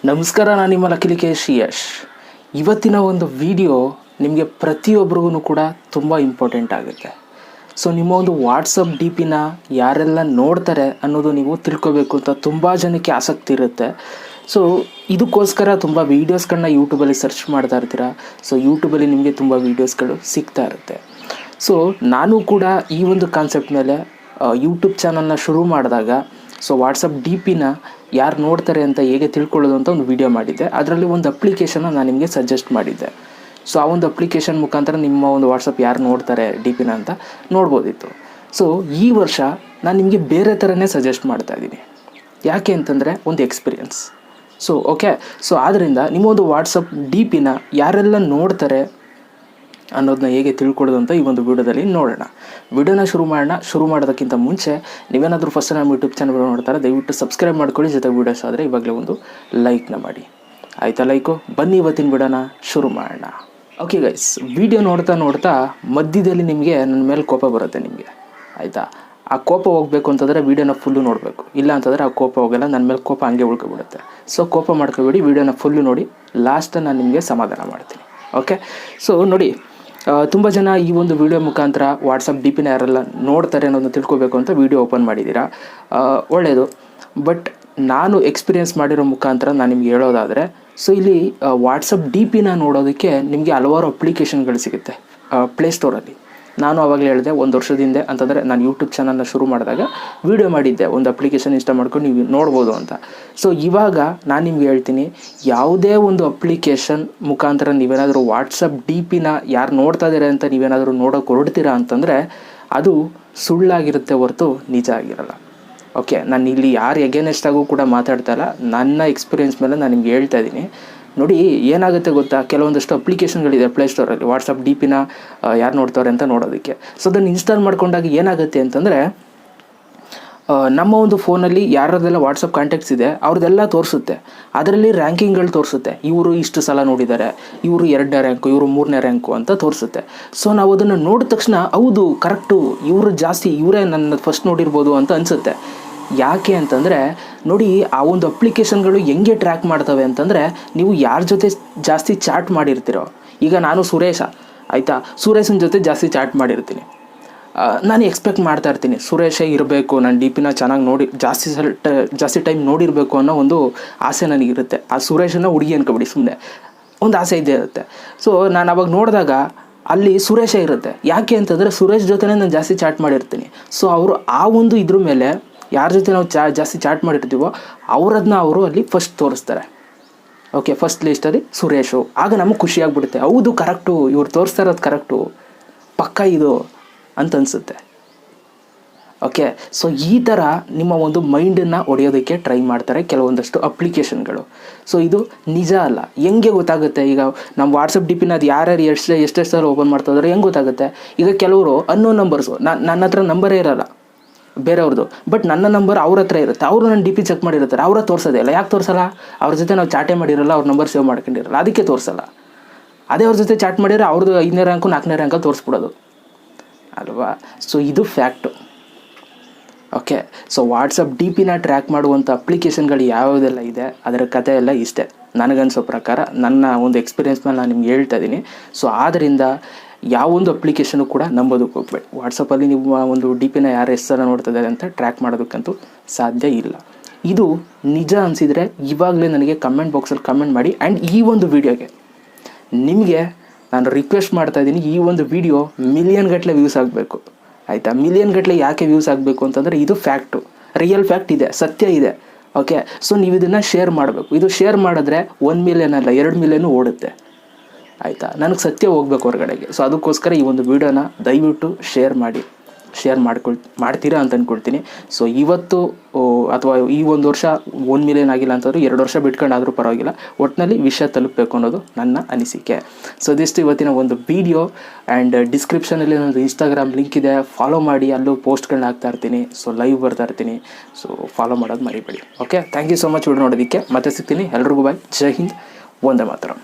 ನಮಸ್ಕಾರ, ನಾನು ನಿಮ್ಮ ಲಕ್ಕೇಶ್ ಯಶ್. ಇವತ್ತಿನ ಒಂದು ವಿಡಿಯೋ ನಿಮಗೆ ಪ್ರತಿಯೊಬ್ಬರಿಗೂ ಕೂಡ ತುಂಬ ಇಂಪಾರ್ಟೆಂಟ್ ಆಗುತ್ತೆ. ಸೊ ನಿಮ್ಮ ಒಂದು ವಾಟ್ಸಪ್ ಡಿ ಪಿನ ಯಾರೆಲ್ಲ ನೋಡ್ತಾರೆ ಅನ್ನೋದು ನೀವು ತಿಳ್ಕೊಬೇಕು ಅಂತ ತುಂಬ ಜನಕ್ಕೆ ಆಸಕ್ತಿ ಇರುತ್ತೆ. ಸೊ ಇದಕ್ಕೋಸ್ಕರ ತುಂಬ ವೀಡಿಯೋಸ್ಗಳನ್ನ ಯೂಟ್ಯೂಬಲ್ಲಿ ಸರ್ಚ್ ಮಾಡ್ತಾ ಇರ್ತೀರ. ಸೊ ಯೂಟ್ಯೂಬಲ್ಲಿ ನಿಮಗೆ ತುಂಬ ವೀಡಿಯೋಸ್ಗಳು ಸಿಗ್ತಾ ಇರುತ್ತೆ. ಸೊ ನಾನು ಕೂಡ ಈ ಒಂದು ಕಾನ್ಸೆಪ್ಟ್ ಮೇಲೆ ಯೂಟ್ಯೂಬ್ ಚಾನಲ್ನ ಶುರು ಮಾಡಿದಾಗ ಸೊ ವಾಟ್ಸಪ್ ಡಿ ಪಿನ ಯಾರು ನೋಡ್ತಾರೆ ಅಂತ ಹೇಗೆ ತಿಳ್ಕೊಳ್ಳೋದು ಅಂತ ಒಂದು ವಿಡಿಯೋ ಮಾಡಿದ್ದೆ. ಅದರಲ್ಲಿ ಒಂದು ಅಪ್ಲಿಕೇಶನ್ನ ನಾನು ನಿಮಗೆ ಸಜೆಸ್ಟ್ ಮಾಡಿದ್ದೆ. ಸೊ ಆ ಒಂದು ಅಪ್ಲಿಕೇಶನ್ ಮುಖಾಂತರ ನಿಮ್ಮ ಒಂದು ವಾಟ್ಸಪ್ ಯಾರು ನೋಡ್ತಾರೆ ಡಿ ಪಿನ ಅಂತ ನೋಡ್ಬೋದಿತ್ತು. ಸೊ ಈ ವರ್ಷ ನಾನು ನಿಮಗೆ ಬೇರೆ ಥರನೇ ಸಜೆಸ್ಟ್ ಮಾಡ್ತಾಯಿದ್ದೀನಿ. ಯಾಕೆ ಅಂತಂದರೆ ಒಂದು ಎಕ್ಸ್ಪೀರಿಯನ್ಸ್. ಸೊ ಓಕೆ, ಸೊ ಆದ್ದರಿಂದ ನಿಮ್ಮ ಒಂದು ವಾಟ್ಸಪ್ ಡಿ ಪಿನ ಯಾರೆಲ್ಲ ನೋಡ್ತಾರೆ ಅನ್ನೋದನ್ನ ಹೇಗೆ ತಿಳ್ಕೊಳ್ಳೋದು ಅಂತ ಈ ಒಂದು ವಿಡಿಯೋದಲ್ಲಿ ನೋಡೋಣ. ವಿಡಿಯೋನ ಶುರು ಮಾಡೋದಕ್ಕಿಂತ ಮುಂಚೆ ನೀವೇನಾದರೂ ಫಸ್ಟ್ ನಮ್ಮ ಯೂಟ್ಯೂಬ್ ಚಾನಲ್ ನೋಡ್ತಾರೆ ದಯವಿಟ್ಟು ಸಬ್ಸ್ಕ್ರೈಬ್ ಮಾಡ್ಕೊಳ್ಳಿ. ಜೊತೆ ವೀಡಿಯೋಸ್ ಆದರೆ ಇವಾಗಲೇ ಒಂದು ಲೈಕ್ನ ಮಾಡಿ. ಆಯಿತಾ ಲೈಕು? ಬನ್ನಿ ಇವತ್ತಿನ ವಿಡಿಯೋನ ಶುರು ಮಾಡೋಣ. ಓಕೆ ಗೈಸ್, ವಿಡಿಯೋ ನೋಡ್ತಾ ಮಧ್ಯದಲ್ಲಿ ನಿಮಗೆ ನನ್ನ ಮೇಲೆ ಕೋಪ ಬರುತ್ತೆ ನಿಮಗೆ. ಆಯಿತಾ? ಆ ಕೋಪ ಹೋಗಬೇಕು ಅಂತಂದರೆ ವೀಡಿಯೋನ ಫುಲ್ಲು ನೋಡಬೇಕು. ಇಲ್ಲ ಅಂತಂದರೆ ಆ ಕೋಪ ಹೋಗಲ್ಲ, ನನ್ನ ಮೇಲೆ ಕೋಪ ಹಂಗೆ ಉಳ್ಕೊಬಿಡುತ್ತೆ. ಸೊ ಕೋಪ ಮಾಡ್ಕೊಬೇಡಿ, ವೀಡಿಯೋನ ಫುಲ್ಲು ನೋಡಿ. ಲಾಸ್ಟಲ್ಲಿ ನಾನು ನಿಮಗೆ ಸಮಾಧಾನ ಮಾಡ್ತೀನಿ. ಓಕೆ, ಸೊ ನೋಡಿ, ತುಂಬ ಜನ ಈ ಒಂದು ವಿಡಿಯೋ ಮುಖಾಂತರ ವಾಟ್ಸಪ್ ಡಿ ಪಿನ ಯಾರೆಲ್ಲ ನೋಡ್ತಾರೆ ಅನ್ನೋದನ್ನ ತಿಳ್ಕೊಬೇಕು ಅಂತ ವಿಡಿಯೋ ಓಪನ್ ಮಾಡಿದ್ದೀರಾ. ಒಳ್ಳೆಯದು. ಬಟ್ ನಾನು ಎಕ್ಸ್ಪೀರಿಯೆನ್ಸ್ ಮಾಡಿರೋ ಮುಖಾಂತರ ನಾನು ನಿಮ್ಗೆ ಹೇಳೋದಾದರೆ, ಸೊ ಇಲ್ಲಿ ವಾಟ್ಸಪ್ ಡಿ ಪಿನ ನೋಡೋದಕ್ಕೆ ನಿಮಗೆ ಹಲವಾರು ಅಪ್ಲಿಕೇಶನ್ಗಳು ಸಿಗುತ್ತೆ ಪ್ಲೇಸ್ಟೋರಲ್ಲಿ. ನಾನು ಆವಾಗಲೇ ಹೇಳಿದೆ, ಒಂದು ವರ್ಷದಿಂದ ಅಂತಂದರೆ ನಾನು ಯೂಟ್ಯೂಬ್ ಚಾನಲ್ನ ಶುರು ಮಾಡಿದಾಗ ವೀಡಿಯೋ ಮಾಡಿದ್ದೆ, ಒಂದು ಅಪ್ಲಿಕೇಶನ್ ಇನ್ಸ್ಟಾಲ್ ಮಾಡ್ಕೊಂಡು ನೀವು ನೋಡ್ಬೋದು ಅಂತ. ಸೊ ಇವಾಗ ನಾನು ನಿಮ್ಗೆ ಹೇಳ್ತೀನಿ, ಯಾವುದೇ ಒಂದು ಅಪ್ಲಿಕೇಶನ್ ಮುಖಾಂತರ ನೀವೇನಾದರೂ ವಾಟ್ಸಪ್ ಡಿ ಪಿನ ಯಾರು ನೋಡ್ತಾ ಇದ್ದಾರೆ ಅಂತ ನೀವೇನಾದರೂ ನೋಡೋಕೆ ಹೊರಡ್ತೀರಾ ಅಂತಂದರೆ ಅದು ಸುಳ್ಳಾಗಿರುತ್ತೆ ಹೊರತು ನಿಜ ಆಗಿರಲ್ಲ. ಓಕೆ, ನಾನು ಇಲ್ಲಿ ಯಾರು ಎಗೇನೆಸ್ಟಾಗೂ ಕೂಡ ಮಾತಾಡ್ತಾ ಇಲ್ಲ, ನನ್ನ ಎಕ್ಸ್ಪೀರಿಯೆನ್ಸ್ ಮೇಲೆ ನಾನು ನಿಮ್ಗೆ ಹೇಳ್ತಾ ಇದ್ದೀನಿ. ನೋಡಿ, ಏನಾಗುತ್ತೆ ಗೊತ್ತಾ, ಕೆಲವೊಂದಷ್ಟು ಅಪ್ಲಿಕೇಶನ್ಗಳಿದೆ ಪ್ಲೇಸ್ಟೋರಲ್ಲಿ ವಾಟ್ಸಪ್ ಡಿ ಪಿನ ಯಾರು ನೋಡ್ತಾರೆ ಅಂತ ನೋಡೋದಕ್ಕೆ. ಸೊ ಅದನ್ನು ಇನ್ಸ್ಟಾಲ್ ಮಾಡ್ಕೊಂಡಾಗ ಏನಾಗುತ್ತೆ ಅಂತಂದರೆ, ನಮ್ಮ ಒಂದು ಫೋನಲ್ಲಿ ಯಾರದೆಲ್ಲ ವಾಟ್ಸಪ್ ಕಾಂಟ್ಯಾಕ್ಟ್ಸ್ ಇದೆ ಅವ್ರದ್ದೆಲ್ಲ ತೋರಿಸುತ್ತೆ. ಅದರಲ್ಲಿ ರ್ಯಾಂಕಿಂಗ್ಗಳು ತೋರಿಸುತ್ತೆ. ಇವರು ಇಷ್ಟು ಸಲ ನೋಡಿದ್ದಾರೆ, ಇವರು 2ನೇ ರ್ಯಾಂಕು, ಇವರು 3ನೇ ರ್ಯಾಂಕು ಅಂತ ತೋರಿಸುತ್ತೆ. ಸೊ ನಾವು ಅದನ್ನು ನೋಡಿದ ತಕ್ಷಣ ಹೌದು ಕರೆಕ್ಟು, ಇವರು ಜಾಸ್ತಿ, ಇವರೇ ನನ್ನ ಫಸ್ಟ್ ನೋಡಿರ್ಬೋದು ಅಂತ ಅನಿಸುತ್ತೆ. ಯಾಕೆ ಅಂತಂದರೆ ನೋಡಿ, ಆ ಒಂದು ಅಪ್ಲಿಕೇಶನ್ಗಳು ಹೆಂಗೆ ಟ್ರ್ಯಾಕ್ ಮಾಡ್ತವೆ ಅಂತಂದರೆ, ನೀವು ಯಾರ ಜೊತೆ ಜಾಸ್ತಿ ಚಾಟ್ ಮಾಡಿರ್ತೀರೋ. ಈಗ ನಾನು ಸುರೇಶ, ಆಯಿತಾ, ಸುರೇಶನ ಜೊತೆ ಜಾಸ್ತಿ ಚಾಟ್ ಮಾಡಿರ್ತೀನಿ. ನಾನು ಎಕ್ಸ್ಪೆಕ್ಟ್ ಮಾಡ್ತಾ ಇರ್ತೀನಿ ಸುರೇಶೇ ಇರಬೇಕು, ನಾನು ಡಿ ಪಿನ ಚೆನ್ನಾಗಿ ನೋಡಿ ಜಾಸ್ತಿ ಟೈಮ್ ನೋಡಿರಬೇಕು ಅನ್ನೋ ಒಂದು ಆಸೆ ನನಗಿರುತ್ತೆ. ಆ ಸುರೇಶನ ಹುಡುಗಿ ಅನ್ಕೊಬಿಡಿ, ಸುಮ್ಮನೆ ಒಂದು ಆಸೆ ಇದ್ದೇ ಇರುತ್ತೆ. ಸೊ ನಾನು ಅವಾಗ ನೋಡಿದಾಗ ಅಲ್ಲಿ ಸುರೇಶೇ ಇರುತ್ತೆ. ಯಾಕೆ ಅಂತಂದರೆ ಸುರೇಶ್ ಜೊತೆನೇ ನಾನು ಜಾಸ್ತಿ ಚಾಟ್ ಮಾಡಿರ್ತೀನಿ. ಸೊ ಅವರು ಆ ಒಂದು ಇದ್ರ ಮೇಲೆ ಯಾರ ಜೊತೆ ನಾವು ಜಾಸ್ತಿ ಚಾಟ್ ಮಾಡಿರ್ತೀವೋ ಅವರದನ್ನ ಅವರು ಅಲ್ಲಿ ಫಸ್ಟ್ ತೋರಿಸ್ತಾರೆ. ಓಕೆ, ಫಸ್ಟ್ ಲಿಸ್ಟಲ್ಲಿ ಸುರೇಶು. ಆಗ ನಮಗೆ ಖುಷಿಯಾಗ್ಬಿಡುತ್ತೆ, ಹೌದು ಕರೆಕ್ಟು, ಇವ್ರು ತೋರಿಸ್ತಾ ಇರೋದು ಕರೆಕ್ಟು, ಪಕ್ಕ ಇದು ಅಂತ ಅನಿಸುತ್ತೆ. ಓಕೆ, ಸೊ ಈ ಥರ ನಿಮ್ಮ ಒಂದು ಮೈಂಡನ್ನು ಹೊಡೆಯೋದಕ್ಕೆ ಟ್ರೈ ಮಾಡ್ತಾರೆ ಕೆಲವೊಂದಷ್ಟು ಅಪ್ಲಿಕೇಶನ್ಗಳು. ಸೊ ಇದು ನಿಜ ಅಲ್ಲ. ಹೆಂಗೆ ಗೊತ್ತಾಗುತ್ತೆ? ಈಗ ನಮ್ಮ ವಾಟ್ಸಪ್ ಡಿ ಪಿನ ಅದು ಯಾರ್ಯಾರು ಎಷ್ಟೆಷ್ಟು ಸಲ ಓಪನ್ ಮಾಡ್ತಾ ಇದ್ದಾರೆ ಹೆಂಗೆ ಗೊತ್ತಾಗುತ್ತೆ? ಈಗ ಕೆಲವರು ಅನ್ನೋನ್ ನಂಬರ್ಸು, ನನ್ನ ಹತ್ರ ನಂಬರೇ ಇರೋಲ್ಲ ಬೇರೆಯವ್ರದ್ದು, ಬಟ್ ನನ್ನ ನಂಬರ್ ಅವ್ರ ಹತ್ರ ಇರುತ್ತೆ. ಅವರು ನನ್ನ ಡಿ ಪಿ ಚೆಕ್ ಮಾಡಿರ್ತಾರೆ, ಅವ್ರ ತೋರಿಸೋದೇ ಇಲ್ಲ. ಯಾಕೆ ತೋರಿಸಲ್ಲ? ಅವ್ರ ಜೊತೆ ನಾವು ಚಾಟೇ ಮಾಡಿರಲ್ಲ, ಅವ್ರ ನಂಬರ್ ಸೇವ್ ಮಾಡ್ಕೊಂಡಿರಲ್ಲ, ಅದಕ್ಕೆ ತೋರಿಸಲ್ಲ. ಅದೇ ಅವ್ರ ಜೊತೆ ಚಾಟ್ ಮಾಡಿದ್ರೆ ಅವ್ರದ್ದು 5ನೇ ರ್ಯಾಂಕು 4ನೇ ರ್ಯಾಂಕಲ್ಲಿ ತೋರಿಸ್ಬಿಡೋದು ಅಲ್ವಾ? ಸೊ ಇದು fact. Okay, so WhatsApp D ಪಿನ ಟ್ರ್ಯಾಕ್ ಮಾಡುವಂಥ ಅಪ್ಲಿಕೇಶನ್ಗಳು ಯಾವುದೆಲ್ಲ ಇದೆ ಅದರ ಕಥೆ ಎಲ್ಲ ಇಷ್ಟೇ. ನನಗನ್ಸೋ ಪ್ರಕಾರ, ನನ್ನ ಒಂದು ಎಕ್ಸ್ಪೀರಿಯೆನ್ಸ್ ಮೇಲೆ ನಾನು ನಿಮ್ಗೆ ಹೇಳ್ತಾ ಇದ್ದೀನಿ. ಸೊ ಆದ್ದರಿಂದ ಯಾವೊಂದು ಅಪ್ಲಿಕೇಶನು ಕೂಡ ನಂಬೋದಕ್ಕೆ ಹೋಗ್ಬೇಡಿ. ವಾಟ್ಸಪ್ಪಲ್ಲಿ ನೀವು ಒಂದು ಡಿ ಪಿನ ಯಾರು ಎಷ್ಟು ಸಲ ನೋಡ್ತಿದ್ದಾರೆ ಅಂತ ಟ್ರ್ಯಾಕ್ ಮಾಡೋದಕ್ಕಂತೂ ಸಾಧ್ಯ ಇಲ್ಲ. ಇದು ನಿಜ ಅನಿಸಿದರೆ ಇವಾಗಲೇ ನನಗೆ ಕಮೆಂಟ್ ಬಾಕ್ಸಲ್ಲಿ ಕಮೆಂಟ್ ಮಾಡಿ. ಆ್ಯಂಡ್ ಈ ಒಂದು ವಿಡಿಯೋಗೆ ನಿಮಗೆ ನಾನು ರಿಕ್ವೆಸ್ಟ್ ಮಾಡ್ತಾಯಿದ್ದೀನಿ, ಈ ಒಂದು ವಿಡಿಯೋ ಮಿಲಿಯನ್ ಗಟ್ಟಲೆ ವ್ಯೂಸ್ ಆಗಬೇಕು. ಆಯಿತಾ? ಮಿಲಿಯನ್ ಗಟ್ಟಲೆ ಯಾಕೆ ವ್ಯೂಸ್ ಆಗಬೇಕು ಅಂತಂದರೆ ಇದು ಫ್ಯಾಕ್ಟು, ರಿಯಲ್ ಫ್ಯಾಕ್ಟ್ ಇದೆ, ಸತ್ಯ ಇದೆ. ಓಕೆ, ಸೊ ನೀವು ಇದನ್ನು ಶೇರ್ ಮಾಡಬೇಕು. ಇದು ಶೇರ್ ಮಾಡಿದ್ರೆ 1 ಮಿಲಿಯನ್ ಅಲ್ಲ 2 ಮಿಲಿಯನ್ ಓಡುತ್ತೆ. ಆಯಿತಾ? ನನಗೆ ಸತ್ಯ ಹೋಗ್ಬೇಕು ಹೊರಗಡೆಗೆ. ಸೊ ಅದಕ್ಕೋಸ್ಕರ ಈ ಒಂದು ವಿಡಿಯೋನ ದಯವಿಟ್ಟು ಶೇರ್ ಮಾಡ್ತೀರಾ ಅಂತ ಅಂದ್ಕೊಳ್ತೀನಿ. ಸೊ ಇವತ್ತು ಅಥವಾ ಈ ಒಂದು ವರ್ಷ 1 ಮಿಲಿಯನ್ ಆಗಿಲ್ಲ ಅಂತಂದ್ರೆ 2 ವರ್ಷ ಬಿಟ್ಕೊಂಡಾದರೂ ಪರವಾಗಿಲ್ಲ, ಒಟ್ಟಿನಲ್ಲಿ ವಿಷಯ ತಲುಪಬೇಕು ಅನ್ನೋದು ನನ್ನ ಅನಿಸಿಕೆ. ಸೊ ಇದಿಷ್ಟು ಇವತ್ತಿನ ಒಂದು ವಿಡಿಯೋ. ಆ್ಯಂಡ್ ಡಿಸ್ಕ್ರಿಪ್ಷನಲ್ಲಿ ಒಂದು ಇನ್ಸ್ಟಾಗ್ರಾಮ್ ಲಿಂಕ್ ಇದೆ, ಫಾಲೋ ಮಾಡಿ. ಅಲ್ಲೂ ಪೋಸ್ಟ್ಗಳನ್ನ ಹಾಕ್ತಾ ಇರ್ತೀನಿ. ಸೊ ಲೈವ್ ಬರ್ತಾ ಇರ್ತೀನಿ. ಸೊ ಫಾಲೋ ಮಾಡೋದು ಮರಿಬೇಡಿ. Okay, thank you so much video ನೋಡೋದಕ್ಕೆ. ಮತ್ತೆ ಸಿಗ್ತೀನಿ. ಎಲ್ರಿಗೂ ಬಾಯ್. ಜೈ ಹಿಂದ್, ವಂದೇ ಮಾತರಂ.